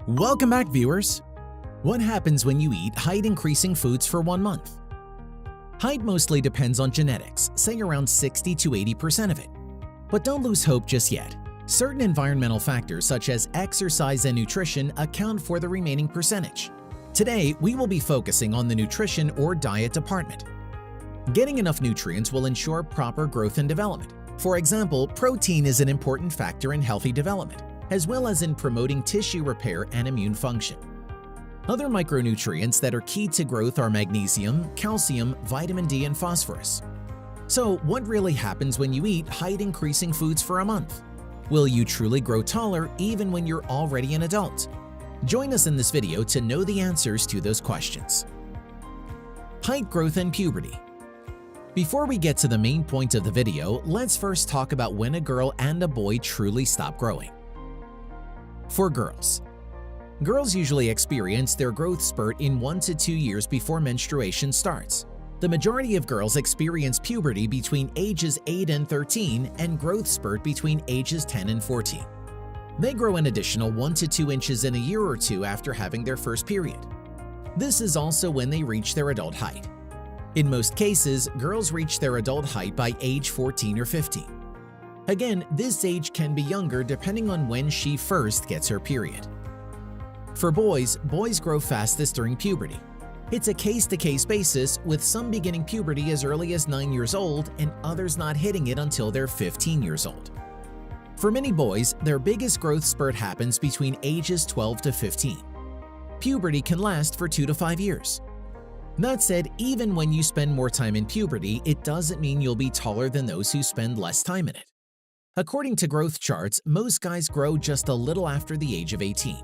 Welcome back, viewers! What happens when you eat height-increasing foods for 1 month? Height mostly depends on genetics, say around 60 to 80% of it. But don't lose hope just yet. Certain environmental factors such as exercise and nutrition account for the remaining percentage. Today, we will be focusing on the nutrition or diet department. Getting enough nutrients will ensure proper growth and development. For example, protein is an important factor in healthy development, as well as in promoting tissue repair and immune function. Other micronutrients that are key to growth are magnesium, calcium, vitamin D, and phosphorus. So, what really happens when you eat height-increasing foods for a month? Will you truly grow taller even when you're already an adult? Join us in this video to know the answers to those questions. Height growth and puberty. Before we get to the main point of the video, let's first talk about when a girl and a boy truly stop growing. For girls usually experience their growth spurt in 1 to 2 years before menstruation starts. The majority of girls experience puberty between ages 8 and 13 and growth spurt between ages 10 and 14. They grow an additional 1 to 2 inches in a year or two after having their first period. This is also when they reach their adult height. In most cases, girls reach their adult height by age 14 or 15. Again, this age can be younger depending on when she first gets her period. For boys grow fastest during puberty. It's a case-to-case basis, with some beginning puberty as early as 9 years old and others not hitting it until they're 15 years old. For many boys, their biggest growth spurt happens between ages 12 to 15. Puberty can last for 2 to 5 years. That said, even when you spend more time in puberty, it doesn't mean you'll be taller than those who spend less time in it. According to growth charts, most guys grow just a little after the age of 18.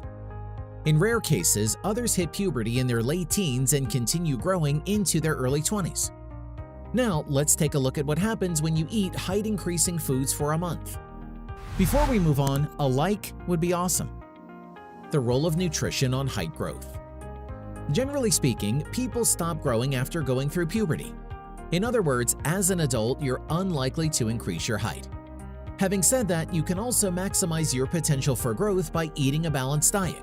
In rare cases, others hit puberty in their late teens and continue growing into their early 20s. Now, let's take a look at what happens when you eat height-increasing foods for a month. Before we move on, a like would be awesome. The role of nutrition on height growth. Generally speaking, people stop growing after going through puberty. In other words, as an adult, you're unlikely to increase your height. Having said that, you can also maximize your potential for growth by eating a balanced diet.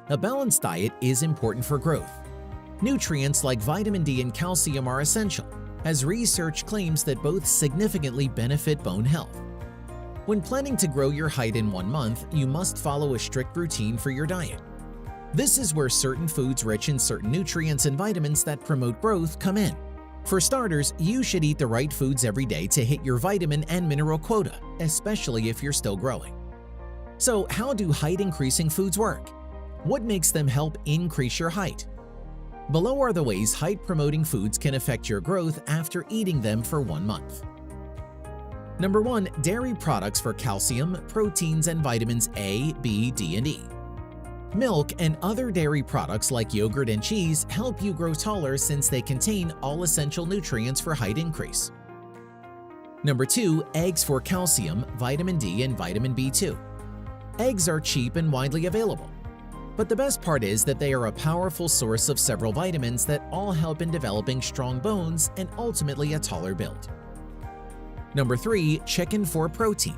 A balanced diet is important for growth. Nutrients like vitamin D and calcium are essential, as research claims that both significantly benefit bone health. When planning to grow your height in 1 month, you must follow a strict routine for your diet. This is where certain foods rich in certain nutrients and vitamins that promote growth come in. For starters, you should eat the right foods every day to hit your vitamin and mineral quota, especially if you're still growing. So, how do height-increasing foods work? What makes them help increase your height? Below are the ways height-promoting foods can affect your growth after eating them for 1 month. Number 1. Dairy products for calcium, proteins, and vitamins A, B, D, and E. Milk and other dairy products like yogurt and cheese help you grow taller since they contain all essential nutrients for height increase. Number 2. Eggs for calcium, vitamin D, and vitamin B2. Eggs are cheap and widely available. But the best part is that they are a powerful source of several vitamins that all help in developing strong bones and ultimately a taller build. Number 3. Chicken for protein.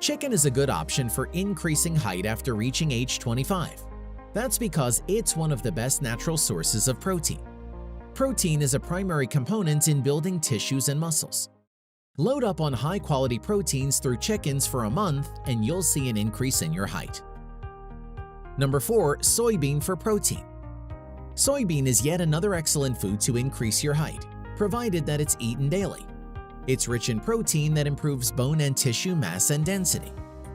Chicken is a good option for increasing height after reaching age 25. That's because it's one of the best natural sources of protein. Protein is a primary component in building tissues and muscles. Load up on high-quality proteins through chickens for a month and you'll see an increase in your height. Number 4. Soybean for protein. Soybean is yet another excellent food to increase your height, provided that it's eaten daily. It's rich in protein that improves bone and tissue mass and density,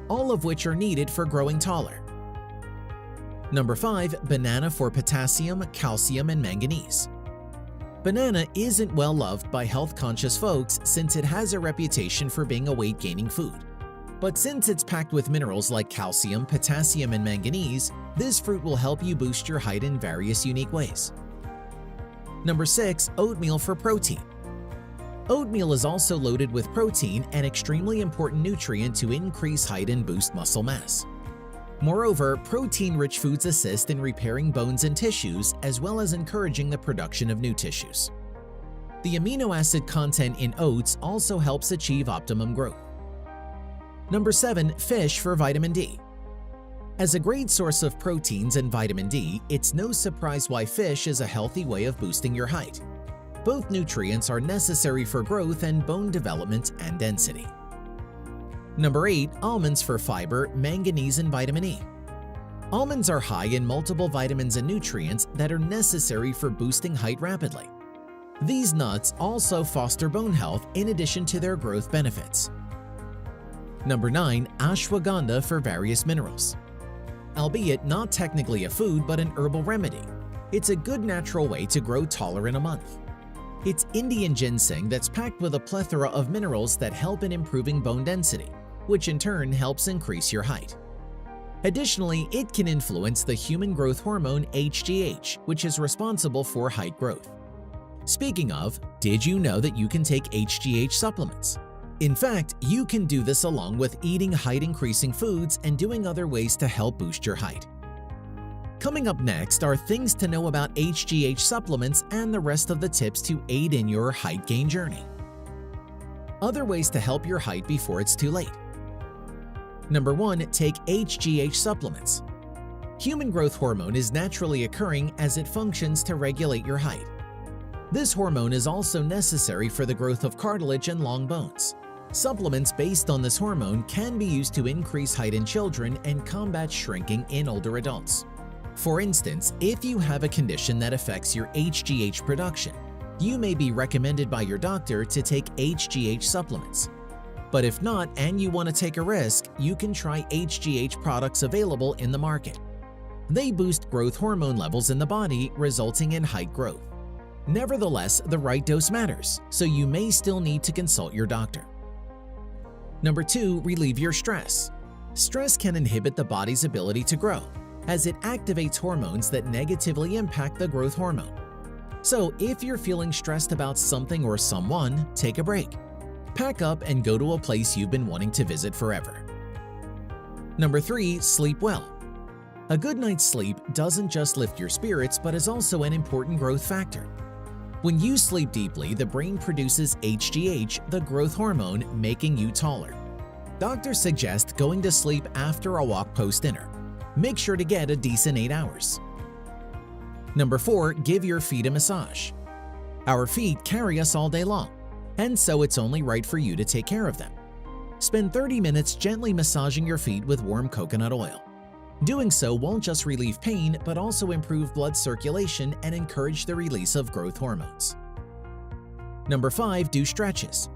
all of which are needed for growing taller. Number 5. Banana for potassium, calcium, and manganese. Banana isn't well loved by health-conscious folks since it has a reputation for being a weight-gaining food. But since it's packed with minerals like calcium, potassium, and manganese, this fruit will help you boost your height in various unique ways. Number 6. Oatmeal for protein. Oatmeal is also loaded with protein, an extremely important nutrient to increase height and boost muscle mass. Moreover, protein-rich foods assist in repairing bones and tissues as well as encouraging the production of new tissues. The amino acid content in oats also helps achieve optimum growth. Number 7. Fish for vitamin D. As a great source of proteins and vitamin D, it's no surprise why fish is a healthy way of boosting your height. Both nutrients are necessary for growth and bone development and density. Number 8. Almonds for fiber, manganese, and vitamin E. Almonds are high in multiple vitamins and nutrients that are necessary for boosting height rapidly. These nuts also foster bone health in addition to their growth benefits. Number 9. Ashwagandha for various minerals. Albeit not technically a food but an herbal remedy, it's a good natural way to grow taller in a month. It's Indian ginseng that's packed with a plethora of minerals that help in improving bone density, which in turn helps increase your height. Additionally, it can influence the human growth hormone HGH, which is responsible for height growth. Speaking of, did you know that you can take HGH supplements? In fact, you can do this along with eating height-increasing foods and doing other ways to help boost your height. Coming up next are things to know about HGH supplements and the rest of the tips to aid in your height gain journey. Other ways to help your height before it's too late. Number 1. Take HGH supplements. Human growth hormone is naturally occurring as it functions to regulate your height. This hormone is also necessary for the growth of cartilage and long bones. Supplements based on this hormone can be used to increase height in children and combat shrinking in older adults. For instance, if you have a condition that affects your HGH production, you may be recommended by your doctor to take HGH supplements. But if not and you want to take a risk, you can try HGH products available in the market. They boost growth hormone levels in the body, resulting in height growth. Nevertheless, the right dose matters, so you may still need to consult your doctor. Number 2. Relieve your stress. Stress can inhibit the body's ability to grow, as it activates hormones that negatively impact the growth hormone. So if you're feeling stressed about something or someone, take a break. Pack up and go to a place you've been wanting to visit forever. Number 3. Sleep well. A good night's sleep doesn't just lift your spirits but is also an important growth factor. When you sleep deeply, the brain produces HGH, the growth hormone, making you taller. Doctors suggest going to sleep after a walk post-dinner. Make sure to get a decent 8 hours. Number 4. Give your feet a massage. Our feet carry us all day long, and so it's only right for you to take care of them. Spend 30 minutes gently massaging your feet with warm coconut oil. Doing so won't just relieve pain but also improve blood circulation and encourage the release of growth hormones. Number 5. Do stretches.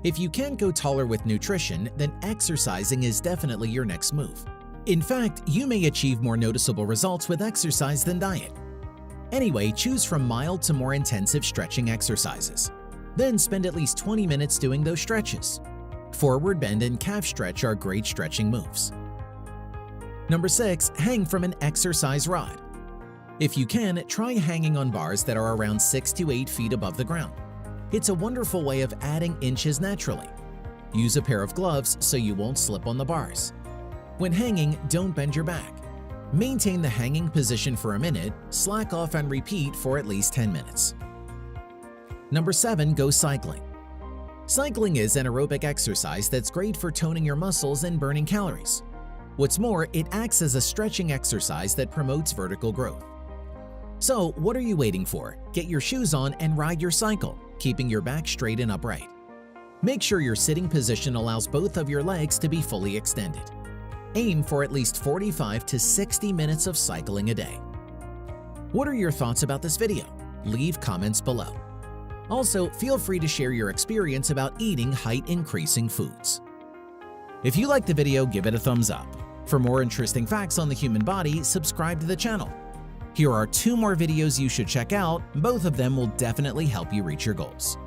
If you can't go taller with nutrition, then exercising is definitely your next move. In fact, you may achieve more noticeable results with exercise than diet. Anyway, choose from mild to more intensive stretching exercises. Then spend at least 20 minutes doing those stretches. Forward bend and calf stretch are great stretching moves. Number 6. Hang from an exercise rod. If you can, try hanging on bars that are around 6 to 8 feet above the ground. It's a wonderful way of adding inches naturally. Use a pair of gloves so you won't slip on the bars. When hanging, don't bend your back. Maintain the hanging position for a minute, slack off and repeat for at least 10 minutes. Number 7. Go cycling. Cycling is an aerobic exercise that's great for toning your muscles and burning calories. What's more, it acts as a stretching exercise that promotes vertical growth. So, what are you waiting for? Get your shoes on and ride your cycle, keeping your back straight and upright. Make sure your sitting position allows both of your legs to be fully extended. Aim for at least 45 to 60 minutes of cycling a day. What are your thoughts about this video? Leave comments below. Also, feel free to share your experience about eating height-increasing foods. If you liked the video, give it a thumbs up. For more interesting facts on the human body, subscribe to the channel. Here are 2 more videos you should check out. Both of them will definitely help you reach your goals.